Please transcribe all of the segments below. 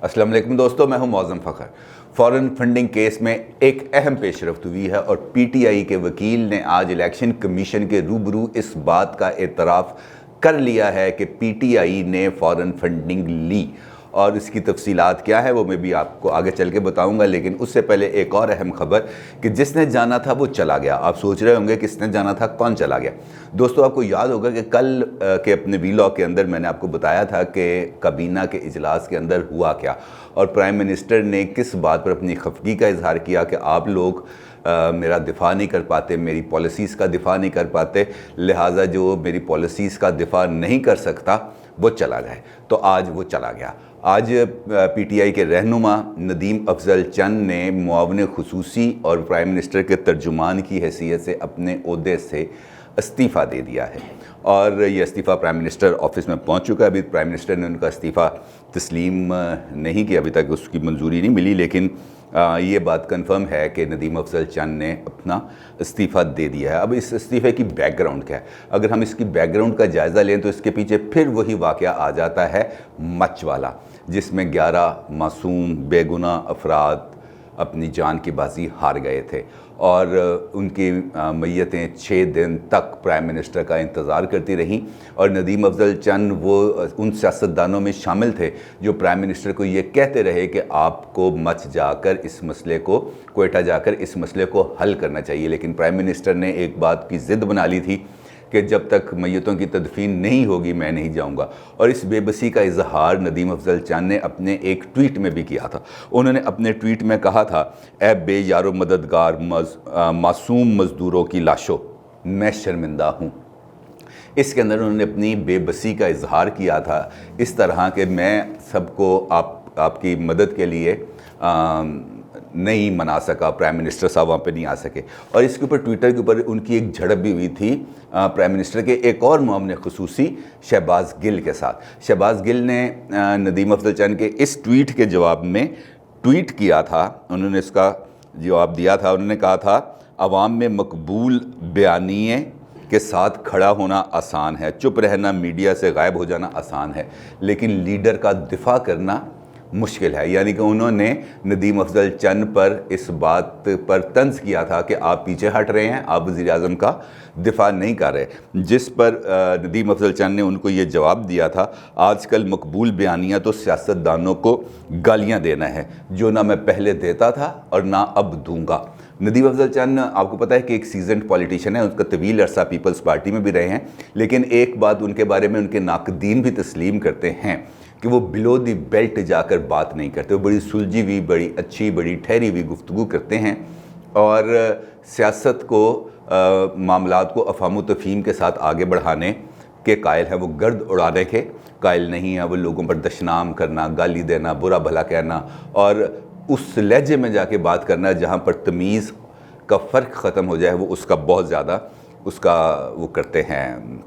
अस्सलाम वालेकुम दोस्तों, मैं हूं Mauzam Fakhar. Foreign funding case में एक अहम पेशरफ्त हुई है और पीटीआई के वकील ने आज इलेक्शन कमीशन के रूबरू इस बात का एतराफ़ कर लिया है कि पीटीआई ने फ़ॉरेन फंडिंग ली। और इसकी तफसीलात क्या है वो मैं भी आपको आगे चल के बताऊंगा, लेकिन उससे पहले एक और अहम खबर कि जिसने जाना था वो चला गया। आप सोच रहे होंगे किसने जाना था, कौन चला गया। दोस्तों, आपको याद होगा कि कल के अपने वीलॉग के अंदर मैंने आपको बताया था कि काबीना के इजलास के अंदर हुआ क्या और प्राइम मिनिस्टर ने किस बात पर अपनी खफगी का इजहार किया कि आप लोग मेरा दिफ़ा नहीं कर पाते, मेरी पॉलिसीज़ का दिफ़ा नहीं कर पाते, लिहाजा जो मेरी पॉलिसीज़ का दिफ़ा नहीं कर सकता वो चला जाए। तो आज वो चला गया। आज पीटीआई के रहनुमा नदीम अफजल चंद ने मुआवन खुसूसी और प्राइम मिनिस्टर के तर्जुमान की हैसियत से अपने ओहदे से इस्तीफ़ा दे दिया है और ये इस्तीफ़ा प्राइम मिनिस्टर ऑफिस में पहुंच चुका है। अभी प्राइम मिनिस्टर ने उनका इस्तीफ़ा तस्लीम नहीं किया, अभी तक उसकी मंजूरी नहीं मिली, लेकिन ये बात कंफर्म है कि नदीम अफजल चंद ने अपना इस्तीफ़ा दे दिया है। अब इस इस्तीफ़े की बैकग्राउंड क्या है, अगर हम इसकी बैकग्राउंड का जायज़ा लें तो इसके पीछे फिर वही वाक़या आ जाता है मच वाला, जिसमें 11 मासूम बेगुनाह अफराद अपनी जान की बाजी हार गए थे और उनकी मैयतें 6 दिन तक प्राइम मिनिस्टर का इंतज़ार करती रहीं। और नदीम अफजल चंद वो उन सियासतदानों में शामिल थे जो प्राइम मिनिस्टर को ये कहते रहे कि आपको मच जाकर इस मसले को, क्वेटा जाकर इस मसले को हल करना चाहिए। लेकिन प्राइम मिनिस्टर ने एक बात की ज़िद बना ली थी कि जब तक मैयतों की तदफीन नहीं होगी मैं नहीं जाऊंगा। और इस बेबसी का इजहार नदीम अफजल चंद ने अपने एक ट्वीट में भी किया था। उन्होंने अपने ट्वीट में कहा था, ए बेयारो मददगार मासूम मज़दूरों की लाशों, मैं शर्मिंदा हूँ। इसके अंदर उन्होंने अपनी बेबसी का इजहार किया था इस तरह कि मैं सबको आपकी मदद के लिए नहीं मना सका, प्राइम मिनिस्टर साहब वहाँ पे नहीं आ सके। और इसके ऊपर ट्विटर के ऊपर उनकी एक झड़प भी हुई थी प्राइम मिनिस्टर के एक और मुआवन खुसूसी शहबाज गिल के साथ। शहबाज गिल ने नदीम अफजल चंद के इस ट्वीट के जवाब में ट्वीट किया था, उन्होंने इसका जवाब दिया था। उन्होंने कहा था, अवाम में मकबूल बयानिए के साथ खड़ा होना आसान है, चुप रहना, मीडिया से गायब हो जाना आसान है, लेकिन लीडर का दिफा करना मुश्किल है। यानी कि उन्होंने नदीम अफजल चंद पर इस बात पर तंज किया था कि आप पीछे हट रहे हैं, आप वज़ीर-ए-आज़म का दिफा नहीं कर रहे। जिस पर नदीम अफजल चंद ने उनको ये जवाब दिया था, आजकल मकबूल बयानियाँ तो सियासतदानों को गालियाँ देना है, जो ना मैं पहले देता था और ना अब दूंगा। नदीम अफजल चंद, आपको पता है कि एक सीजन्ड पॉलिटिशियन है, उसका तवील अरसा पीपल्स पार्टी में भी रहे हैं, लेकिन एक बात उनके बारे में उनके नाकदीन भी तस्लीम करते हैं कि वो बिलो दी बेल्ट जाकर बात नहीं करते। वो बड़ी सुलझी हुई, बड़ी अच्छी, बड़ी ठहरी हुई गुफ्तगू करते हैं और सियासत को, मामलात को अफ़ाम व तफ़हीम के साथ आगे बढ़ाने के कायल हैं। वो गर्द उड़ाने के कायल नहीं हैं। वो लोगों पर दशनाम करना, गाली देना, बुरा भला कहना और उस लहजे में जाके बात करना जहाँ पर तमीज़ का फ़र्क ख़त्म हो जाए, वो उसका बहुत ज़्यादा उसका वो करते हैं,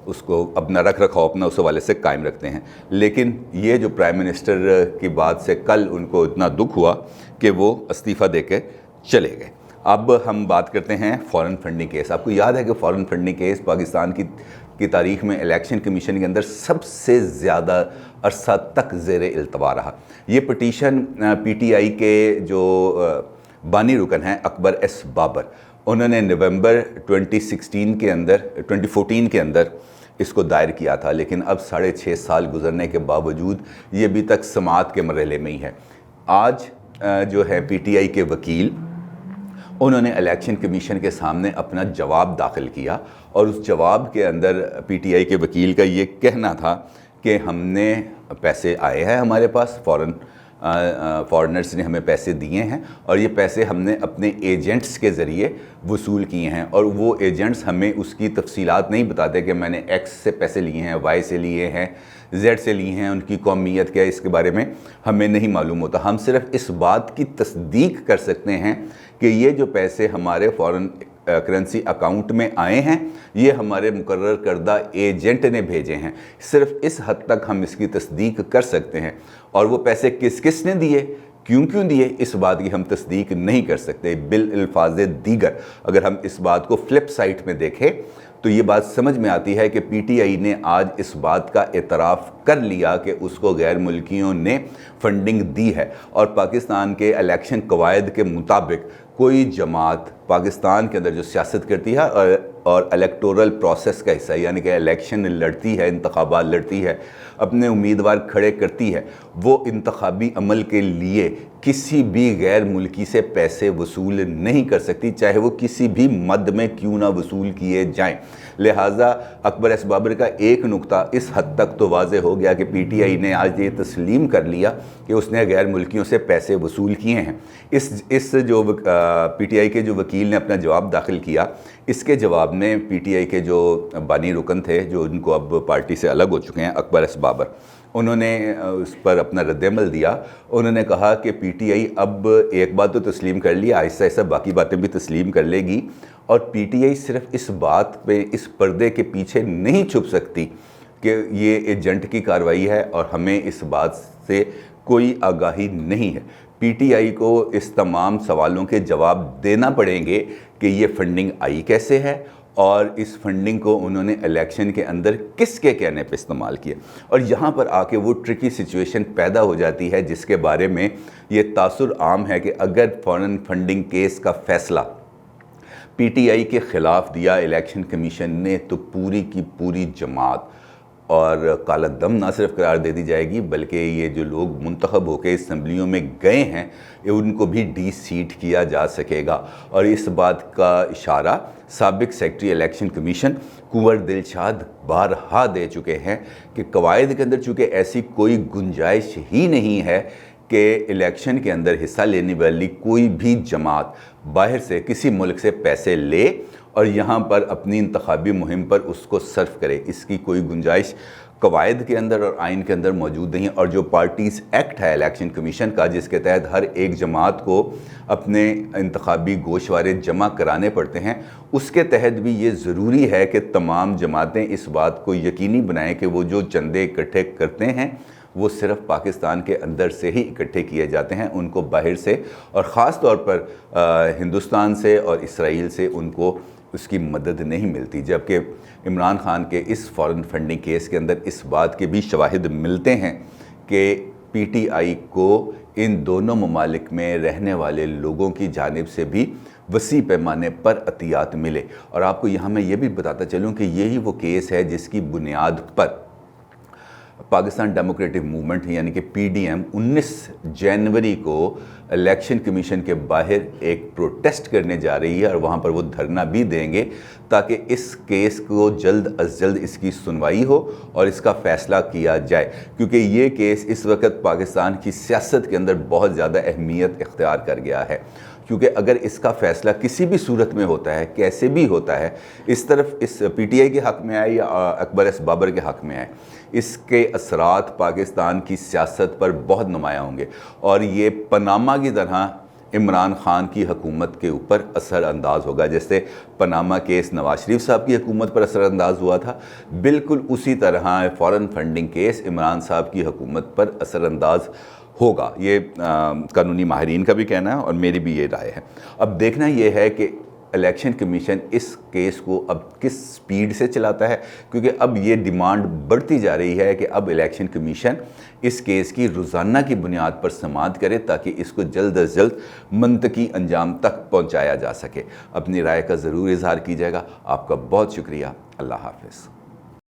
उसको अपना रख रखाव अपना उस हवाले से कायम रखते हैं। लेकिन ये जो प्राइम मिनिस्टर की बात से कल उनको इतना दुख हुआ कि वो इस्तीफ़ा दे के चले गए। अब हम बात करते हैं फ़ॉरेन फंडिंग केस। आपको याद है कि फ़ॉरेन फंडिंग केस पाकिस्तान की तारीख़ में इलेक्शन कमीशन के अंदर सबसे ज़्यादा अरसा तक ज़ेर इल्तवा रहा। ये पटिशन पीटीआई के जो बानी रुकन हैं अकबर एस बाबर, उन्होंने नवंबर 2014 के अंदर इसको दायर किया था, लेकिन अब 6.5 साल गुजरने के बावजूद ये अभी तक समाअत के मरहले में ही है। आज जो है पीटीआई के वकील, उन्होंने इलेक्शन कमीशन के सामने अपना जवाब दाखिल किया और उस जवाब के अंदर पीटीआई के वकील का ये कहना था कि हमने पैसे आए हैं हमारे पास, फॉरेनर्स ने हमें पैसे दिए हैं और ये पैसे हमने अपने एजेंट्स के ज़रिए वसूल किए हैं और वो एजेंट्स हमें उसकी तफसीलात नहीं बताते कि मैंने एक्स से पैसे लिए हैं, वाई से लिए हैं, जेड से लिए हैं, उनकी कौमियत क्या है, इसके बारे में हमें नहीं मालूम होता। हम सिर्फ इस बात की तस्दीक कर सकते हैं कि ये जो पैसे हमारे फ़ॉरेन करेंसी अकाउंट में आए हैं, ये हमारे मुकर्रर करदा एजेंट ने भेजे हैं। सिर्फ इस हद तक हम इसकी तस्दीक कर सकते हैं और वो पैसे किस किस ने दिए, क्यों दिए, इस बात की हम तस्दीक नहीं कर सकते। बिल अल्फाज दीगर अगर हम इस बात को फ्लिप साइड में देखें तो ये बात समझ में आती है कि पीटीआई ने आज इस बात का एतराफ़ कर लिया कि उसको गैर मुल्कियों ने फंडिंग दी है। और पाकिस्तान के इलेक्शन कवायद के मुताबिक कोई जमात पाकिस्तान के अंदर जो सियासत करती है और इलेक्टोरल प्रोसेस का हिस्सा, यानी कि इलेक्शन लड़ती है, इंतखाबात लड़ती है, अपने उम्मीदवार खड़े करती है, वो इंतखाबी अमल के लिए किसी भी गैर मुल्की से पैसे वसूल नहीं कर सकती, चाहे वो किसी भी मद में क्यों ना वसूल किए जाएं। लिहाजा अकबर एस बाबर का एक नुक्ता इस हद तक तो वाज़े हो गया कि पीटीआई ने आज ये तस्लीम कर लिया कि उसने गैर मुल्कियों से पैसे वसूल किए हैं। इस जो पीटीआई के जो वकील ने अपना जवाब दाखिल किया, इसके जवाब में पीटीआई के जो बानी रुकन थे, जो उनको अब पार्टी से अलग हो चुके हैं, अकबर एस बाबर, उन्होंने उस पर अपना रद्दमल दिया। उन्होंने कहा कि पीटीआई अब एक बात तो तस्लीम कर लिया, आहिस्ता आहिस्ता बाकी बातें भी तस्लीम कर लेगी, और पीटीआई सिर्फ इस बात पे, इस पर्दे के पीछे नहीं छुप सकती कि ये एजेंट की कार्रवाई है और हमें इस बात से कोई आगाही नहीं है। पीटीआई को इस तमाम सवालों के जवाब देना पड़ेंगे कि ये फंडिंग आई कैसे है और इस फंडिंग को उन्होंने इलेक्शन के अंदर किसके कहने पे इस्तेमाल किया। और यहाँ पर आके वो ट्रिकी सिचुएशन पैदा हो जाती है जिसके बारे में ये तासुर आम है कि अगर फॉरेन फंडिंग केस का फैसला पीटीआई के ख़िलाफ़ दिया इलेक्शन कमीशन ने, तो पूरी की पूरी जमात और काला दम ना सिर्फ करार दे दी जाएगी, बल्कि ये जो लोग मुंतखब होकर असम्बलियों में गए हैं, ये उनको भी डी सीट किया जा सकेगा। और इस बात का इशारा साबिक सेक्रेटरी इलेक्शन कमीशन कुंवर दिलशाद बारहा दे चुके हैं कि कवायद के अंदर चूँकि ऐसी कोई गुंजाइश ही नहीं है कि इलेक्शन के अंदर हिस्सा लेने वाली कोई भी जमात बाहर से किसी मुल्क से पैसे ले और यहाँ पर अपनी इंतखाबी मुहिम पर उसको सर्फ करे, इसकी कोई गुंजाइश कवायद के अंदर और आइन के अंदर मौजूद नहीं है। और जो पार्टीज़ एक्ट है इलेक्शन कमीशन का, जिसके तहत हर एक जमात को अपने इंतखाबी गोशवारे जमा कराने पड़ते हैं, उसके तहत भी ये ज़रूरी है कि तमाम जमातें इस बात को यकीनी बनाएं कि वो जो चंदे इकट्ठे करते हैं वो सिर्फ़ पाकिस्तान के अंदर से ही इकट्ठे किए जाते हैं, उनको बाहर से और ख़ास तौर पर हिंदुस्तान से और इसराइल से उनको उसकी मदद नहीं मिलती। जबकि इमरान खान के इस फॉरेन फंडिंग केस के अंदर इस बात के भी शवाहिद मिलते हैं कि पीटीआई को इन दोनों ममालिक में रहने वाले लोगों की जानिब से भी वसी पैमाने पर अतियात मिले। और आपको यहाँ मैं ये भी बताता चलूँ कि यही वो केस है जिसकी बुनियाद पर पाकिस्तान डेमोक्रेटिक मूवमेंट यानी कि पीडीएम 19 जनवरी को इलेक्शन कमीशन के बाहर एक प्रोटेस्ट करने जा रही है और वहाँ पर वो धरना भी देंगे ताकि इस केस को जल्द अज जल्द इसकी सुनवाई हो और इसका फ़ैसला किया जाए, क्योंकि ये केस इस वक्त पाकिस्तान की सियासत के अंदर बहुत ज़्यादा अहमियत इख्तियार कर गया है। क्योंकि अगर इसका फ़ैसला किसी भी सूरत में होता है, कैसे भी होता है, इस तरफ इस पीटीआई के हक़ में आए या अकबर एस बाबर के हक़ में आए, इसके असरात पाकिस्तान की सियासत पर बहुत नुमायाँ होंगे और ये पनामा की तरह इमरान खान की हुकूमत के ऊपर असरअंदाज होगा। जैसे पनामा केस नवाज शरीफ साहब की हुकूमत पर असरअंदाज हुआ था, बिल्कुल उसी तरह फ़ॉरेन फंडिंग केस इमरान साहब की हुकूमत पर असरअंदाज होगा। ये कानूनी माहिरीन का भी कहना है और मेरी भी ये राय है। अब देखना ये है कि इलेक्शन कमीशन इस केस को अब किस स्पीड से चलाता है, क्योंकि अब ये डिमांड बढ़ती जा रही है कि अब इलेक्शन कमीशन इस केस की रोज़ाना की बुनियाद पर समाअत करे ताकि इसको जल्द अज जल्द मंतकी अंजाम तक पहुंचाया जा सके। अपनी राय का ज़रूर इजहार कीजिएगा। आपका बहुत शुक्रिया। अल्लाह हाफ़िज़।